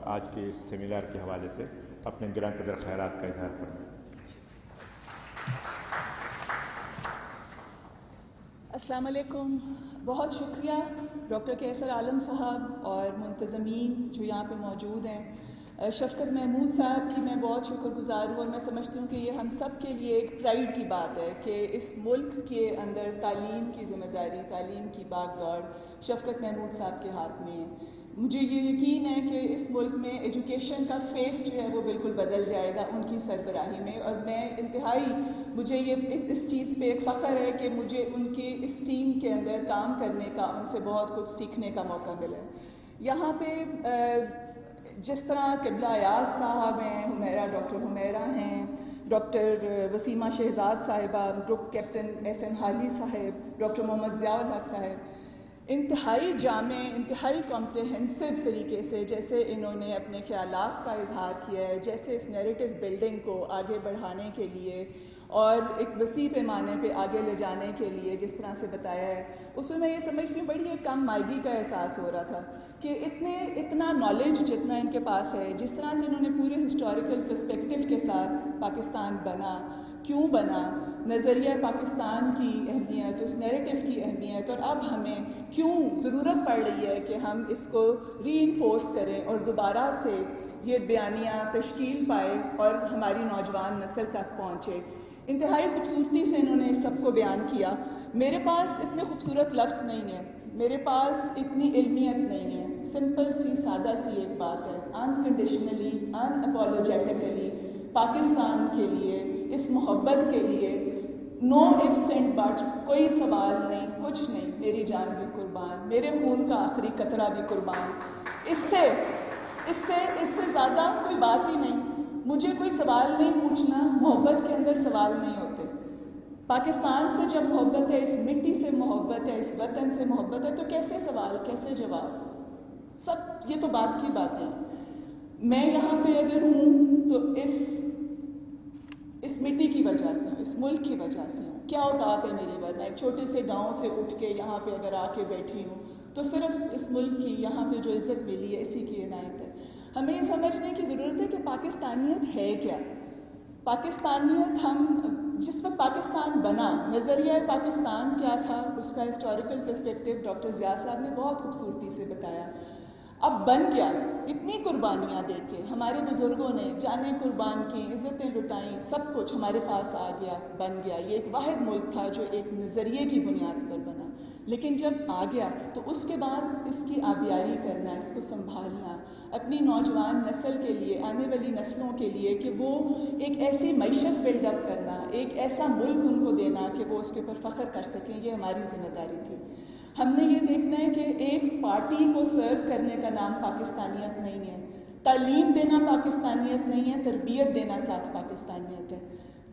آج کے اس سیمینار کے حوالے سے اپنے گراں قدر خیرات کا اظہار فرمائیں۔ السلام علیکم، بہت شکریہ ڈاکٹر کیسر عالم صاحب اور منتظمین جو یہاں پہ موجود ہیں۔ شفقت محمود صاحب کی میں بہت شکر گزار ہوں، اور میں سمجھتی ہوں کہ یہ ہم سب کے لیے ایک پرائیڈ کی بات ہے کہ اس ملک کے اندر تعلیم کی ذمہ داری، تعلیم کی باغ دوڑ شفقت محمود صاحب کے ہاتھ میں ہے۔ مجھے یہ یقین ہے کہ اس ملک میں ایجوکیشن کا فیس جو ہے وہ بالکل بدل جائے گا ان کی سربراہی میں، اور میں انتہائی مجھے یہ اس چیز پہ ایک فخر ہے کہ مجھے ان کی اس ٹیم کے اندر کام کرنے کا، ان سے بہت کچھ سیکھنے کا موقع ملا ہے۔ یہاں پہ جس طرح قبلہ ایاز صاحب ہیں، حمیرہ ڈاکٹر حمیرہ ہیں، ڈاکٹر وسیمہ شہزاد صاحبہ، گروپ کیپٹن ایس ایم حالی صاحب، ڈاکٹر محمد ضیاء الحق صاحب، انتہائی جامع، انتہائی کمپریہنسو طریقے سے جیسے انہوں نے اپنے خیالات کا اظہار کیا ہے، جیسے اس نیریٹو بلڈنگ کو آگے بڑھانے کے لیے اور ایک وسیع پیمانے پہ آگے لے جانے کے لیے جس طرح سے بتایا ہے، اس میں یہ سمجھتی ہوں بڑی ایک کم مائگی کا احساس ہو رہا تھا کہ اتنا نالج جتنا ان کے پاس ہے، جس طرح سے انہوں نے پورے ہسٹوریکل پرسپیکٹیو کے ساتھ پاکستان بنا، کیوں بنا، نظریہ پاکستان کی اہمیت، اس نیریٹو کی اہمیت، اور اب ہمیں کیوں ضرورت پڑ رہی ہے کہ ہم اس کو ری انفورس کریں اور دوبارہ سے یہ بیانیہ تشکیل پائے اور ہماری نوجوان نسل تک پہنچے۔ انتہائی خوبصورتی سے انہوں نے اس سب کو بیان کیا۔ میرے پاس اتنے خوبصورت لفظ نہیں ہیں، میرے پاس اتنی علمیت نہیں ہے، سمپل سی سادہ سی ایک بات ہے، انکنڈیشنلی، ان اپولوجیٹیکلی پاکستان کے لیے، اس محبت کے لیے، نو ifs اینڈ بٹس، کوئی سوال نہیں، کچھ نہیں، میری جان بھی قربان، میرے خون کا آخری قطرہ بھی قربان۔ اس سے زیادہ کوئی بات ہی نہیں۔ مجھے کوئی سوال نہیں پوچھنا، محبت کے اندر سوال نہیں ہوتے۔ پاکستان سے جب محبت ہے، اس مٹی سے محبت ہے، اس وطن سے محبت ہے، تو کیسے سوال، کیسے جواب، سب یہ تو بات کی باتیں ہیں۔ میں یہاں پہ اگر ہوں تو اس مٹی کی وجہ سے ہوں، اس ملک کی وجہ سے ہوں۔ کیا اوقات ہے میری، ورنہ ایک چھوٹے سے گاؤں سے اٹھ کے یہاں پہ اگر آ کے بیٹھی ہوں تو صرف اس ملک کی، یہاں پہ جو عزت ملی ہے، اسی کی عنایت ہے۔ ہمیں یہ سمجھنے کی ضرورت ہے کہ پاکستانیت ہے کیا۔ پاکستانیت، ہم جس وقت پاکستان بنا، نظریہ پاکستان کیا تھا، اس کا ہسٹوریکل پرسپیکٹیو ڈاکٹر ضیاء صاحب نے بہت خوبصورتی سے بتایا۔ اب بن گیا، اتنی قربانیاں دے کے ہمارے بزرگوں نے جانیں قربان کی، عزتیں لٹائیں، سب کچھ ہمارے پاس آ گیا، بن گیا۔ یہ ایک واحد ملک تھا جو ایک نظریے کی بنیاد پر بنا، لیکن جب آ گیا تو اس کے بعد اس کی آبیاری کرنا، اس کو سنبھالنا، اپنی نوجوان نسل کے لیے، آنے والی نسلوں کے لیے کہ وہ ایک ایسی معیشت بلڈ اپ کرنا، ایک ایسا ملک ان کو دینا کہ وہ اس کے اوپر فخر کر سکیں، یہ ہماری ذمہ داری تھی۔ ہم نے یہ دیکھنا ہے کہ ایک پارٹی کو سرو کرنے کا نام پاکستانیت نہیں ہے، تعلیم دینا پاکستانیت نہیں ہے، تربیت دینا ساتھ پاکستانیت ہے۔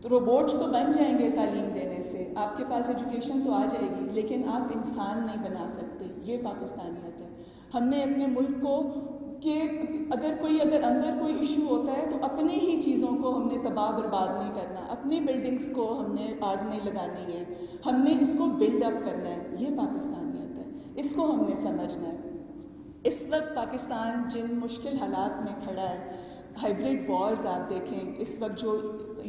تو روبوٹس تو بن جائیں گے تعلیم دینے سے، آپ کے پاس ایجوکیشن تو آ جائے گی، لیکن آپ انسان نہیں بنا سکتے، یہ پاکستانیت ہے۔ ہم نے اپنے ملک کو کہ اگر اندر کوئی ایشو ہوتا ہے تو اپنی ہی چیزوں کو ہم نے تباہ برباد نہیں کرنا، اپنی بلڈنگز کو ہم نے آگ نہیں لگانی ہے، ہم نے اس کو بلڈ اپ کرنا ہے، یہ پاکستانیت ہے، اس کو ہم نے سمجھنا ہے۔ اس وقت پاکستان جن مشکل حالات میں کھڑا ہے، ہائبرڈ وارز آپ دیکھیں، اس وقت جو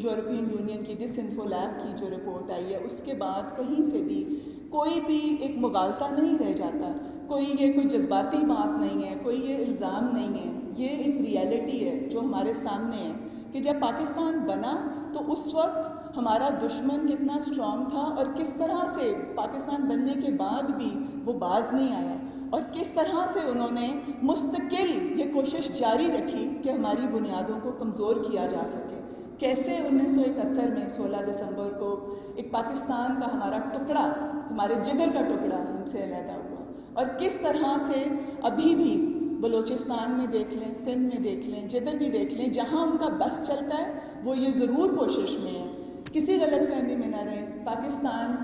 یورپین یونین کی ڈس انفو لیب کی جو رپورٹ آئی ہے، اس کے بعد کہیں سے بھی کوئی بھی ایک مغالطہ نہیں رہ جاتا، کوئی جذباتی بات نہیں ہے، کوئی یہ الزام نہیں ہے، یہ ایک ریالٹی ہے جو ہمارے سامنے ہے کہ جب پاکستان بنا تو اس وقت ہمارا دشمن کتنا اسٹرانگ تھا، اور کس طرح سے پاکستان بننے کے بعد بھی وہ باز نہیں آیا، اور کس طرح سے انہوں نے مستقل یہ کوشش جاری رکھی کہ ہماری بنیادوں کو کمزور کیا جا سکے۔ کیسے 1971 میں 16 دسمبر کو ایک پاکستان کا ہمارا ٹکڑا، ہمارے جگر کا ٹکڑا ہم سے علیحدہ ہوا، اور کس طرح سے ابھی بھی بلوچستان میں دیکھ لیں، سندھ میں دیکھ لیں، جدھر بھی دیکھ لیں، جہاں ان کا بس چلتا ہے وہ یہ ضرور کوشش میں ہے، کسی غلط فہمی میں نہ رہیں، پاکستان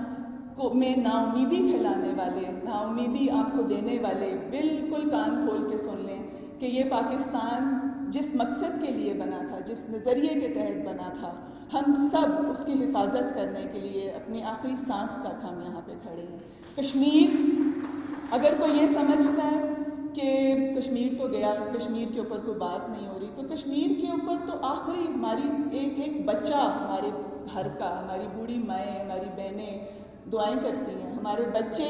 میں نا امیدی پھیلانے والے، نا امیدی آپ کو دینے والے بالکل کان کھول کے سن لیں کہ یہ پاکستان جس مقصد کے لیے بنا تھا، جس نظریے کے تحت بنا تھا، ہم سب اس کی حفاظت کرنے کے لیے اپنی آخری سانس تک ہم یہاں پہ کھڑے ہیں۔ کشمیر، اگر کوئی یہ سمجھتا ہے کہ کشمیر تو گیا، کشمیر کے اوپر کوئی بات نہیں ہو رہی، تو کشمیر کے اوپر تو آخری ہماری ایک بچہ، ہمارے گھر کا، ہماری بوڑھی مائیں، ہماری بہنیں دعائیں کرتی ہیں، ہمارے بچے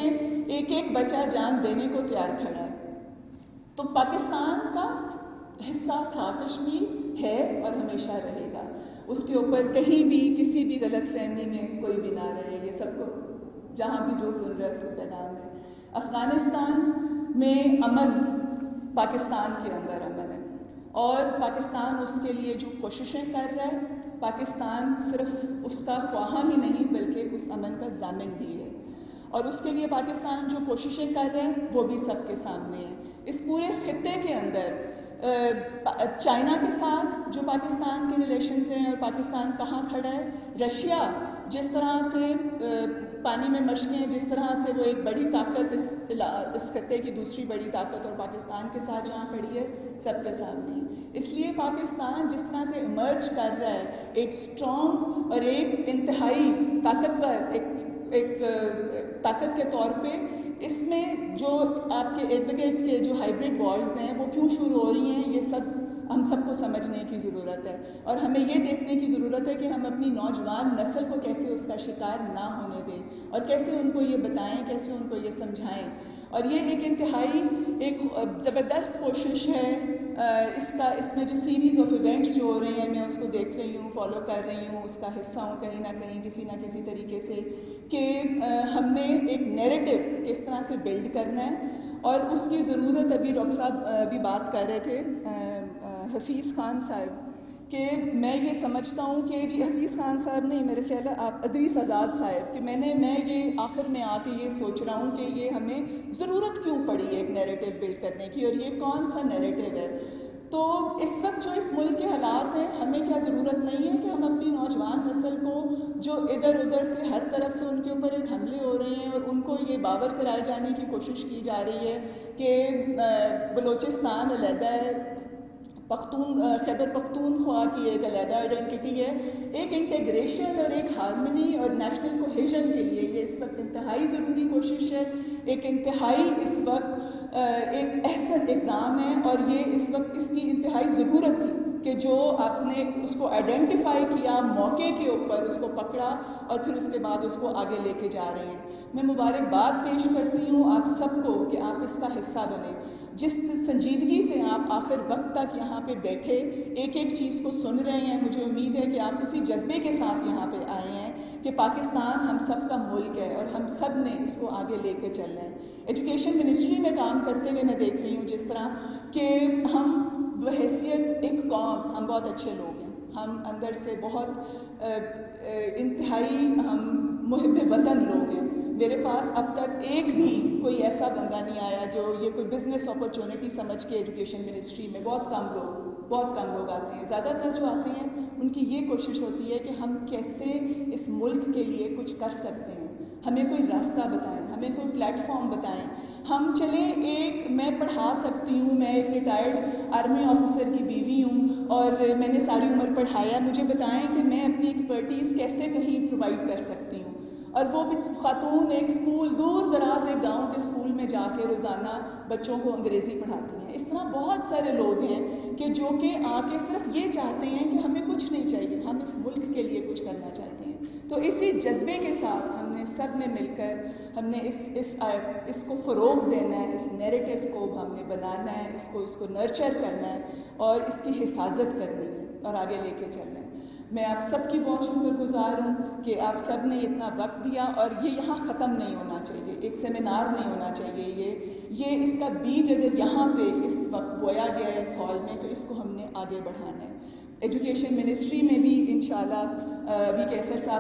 ایک بچہ جان دینے کو تیار کھڑا ہے۔ تو پاکستان کا حصہ تھا کشمیر، ہے اور ہمیشہ رہے گا، اس کے اوپر کہیں بھی کسی بھی غلط فہمی میں کوئی بھی نہ رہے، یہ سب کو جہاں بھی جو سن رہا ہے اس کو پیغام ہے۔ افغانستان میں امن، پاکستان کے اندر امن ہے، اور پاکستان اس کے لیے جو کوششیں کر رہا ہے، پاکستان صرف اس کا خواہاں ہی نہیں بلکہ اس امن کا ضامن بھی ہے، اور اس کے لیے پاکستان جو کوششیں کر رہا ہے وہ بھی سب کے سامنے ہے۔ اس پورے خطے کے اندر چائنا کے ساتھ جو پاکستان کے ریلیشنز ہیں اور پاکستان کہاں کھڑا ہے، رشیا جس طرح سے پانی میں مشقیں، جس طرح سے وہ ایک بڑی طاقت اس خطے کی دوسری بڑی طاقت اور پاکستان کے ساتھ جہاں کھڑی ہے، سب کے سامنے ہے۔ اس لیے پاکستان جس طرح سے ایمرج کر رہا ہے ایک اسٹرانگ اور ایک انتہائی طاقتور ایک طاقت کے طور پہ، اس میں جو آپ کے ارد گرد کے جو ہائبرڈ وارز ہیں وہ کیوں شروع ہو رہی ہیں، یہ سب ہم سب کو سمجھنے کی ضرورت ہے، اور ہمیں یہ دیکھنے کی ضرورت ہے کہ ہم اپنی نوجوان نسل کو کیسے اس کا شکار نہ ہونے دیں، اور کیسے ان کو یہ بتائیں، کیسے ان کو یہ سمجھائیں۔ اور یہ ایک انتہائی ایک زبردست کوشش ہے، اس میں جو سیریز آف ایونٹس جو ہو رہے ہیں، میں اس کو دیکھ رہی ہوں، فالو کر رہی ہوں، اس کا حصہ ہوں کہیں نہ کہیں کسی نہ کسی طریقے سے، کہ ہم نے ایک نیریٹو کس طرح سے بلڈ کرنا ہے، اور اس کی ضرورت ابھی ڈاکٹر صاحب ابھی بات کر رہے تھے حفیظ خان صاحب، کہ میں یہ سمجھتا ہوں کہ جی حفیظ خان صاحب نہیں، میرے خیال ہے آپ ادریس آزاد صاحب، کہ میں یہ آخر میں آ کے یہ سوچ رہا ہوں کہ یہ ہمیں ضرورت کیوں پڑی ہے ایک نیریٹو بلڈ کرنے کی، اور یہ کون سا نیریٹو ہے۔ تو اس وقت جو اس ملک کے حالات ہیں، ہمیں کیا ضرورت نہیں ہے کہ ہم اپنی نوجوان نسل کو جو ادھر ادھر سے ہر طرف سے ان کے اوپر ایک حملے ہو رہے ہیں اور ان کو یہ باور کرائے جانے کی کوشش کی جا رہی ہے کہ بلوچستان علیحدہ ہے، خیبر پختونخوا کی ایک علیحدہ آئیڈینٹی ہے، ایک انٹیگریشن اور ایک ہارمنی اور نیشنل کوہیژن کے لیے یہ اس وقت انتہائی ضروری کوشش ہے، ایک انتہائی اس وقت ایک احسن اقدام ہے، اور یہ اس وقت اس کی انتہائی ضرورت تھی کہ جو آپ نے اس کو آئیڈینٹیفائی کیا، موقع کے اوپر اس کو پکڑا، اور پھر اس کے بعد اس کو آگے لے کے جا رہے ہیں۔ میں مبارکباد پیش کرتی ہوں آپ سب کو کہ آپ اس کا حصہ بنیں، جس سنجیدگی سے آپ آخر وقت تک یہاں پہ بیٹھے ایک ایک چیز کو سن رہے ہیں، مجھے امید ہے کہ آپ اسی جذبے کے ساتھ یہاں پہ آئے ہیں کہ پاکستان ہم سب کا ملک ہے اور ہم سب نے اس کو آگے لے کے چلنا ہے۔ ایجوکیشن منسٹری میں کام کرتے ہوئے میں دیکھ رہی ہوں جس طرح کہ ہم بحیثیت ایک قوم، ہم بہت اچھے لوگ ہیں، ہم اندر سے بہت انتہائی ہم محب وطن لوگ ہیں۔ میرے پاس اب تک ایک بھی کوئی ایسا بندہ نہیں آیا جو یہ کوئی بزنس اپرچونٹی سمجھ کے ایجوکیشن منسٹری میں، بہت کم لوگ آتے ہیں، زیادہ تر جو آتے ہیں ان کی یہ کوشش ہوتی ہے کہ ہم کیسے اس ملک کے لیے کچھ کر سکتے ہیں، ہمیں کوئی راستہ بتائیں، ہمیں کوئی پلیٹ فارم بتائیں۔ ہم چلیں میں پڑھا سکتی ہوں، میں ایک ریٹائرڈ آرمی آفیسر کی بیوی ہوں اور میں نے ساری عمر پڑھایا، مجھے بتائیں کہ میں اپنی ایکسپرٹیز کیسے کہیں پرووائڈ کر سکتی ہوں۔ اور وہ بھی خاتون ایک اسکول، دور دراز ایک گاؤں کے اسکول میں جا کے روزانہ بچوں کو انگریزی پڑھاتی ہیں۔ اس طرح بہت سارے لوگ ہیں کہ جو کہ آ کے صرف یہ چاہتے ہیں کہ ہمیں کچھ نہیں چاہیے، ہم اس ملک کے لیے کچھ کرنا چاہتے ہیں۔ تو اسی جذبے کے ساتھ ہم نے سب نے مل کر ہم نے اس کو فروغ دینا ہے، اس نیریٹو کو ہم نے بنانا ہے، اس کو نرچر کرنا ہے اور اس کی حفاظت کرنی ہے اور آگے لے کے چلنا ہے۔ میں آپ سب کی بہت شکر گزار ہوں کہ آپ سب نے اتنا وقت دیا، اور یہ یہاں ختم نہیں ہونا چاہیے، ایک سیمینار نہیں ہونا چاہیے، یہ اس کا بیج اگر یہاں پہ اس وقت بویا گیا ہے اس ہال میں، تو اس کو ہم نے آگے بڑھانا ہے۔ ایجوکیشن منسٹری میں بھی انشاءاللہ ابھی کیسر صاحب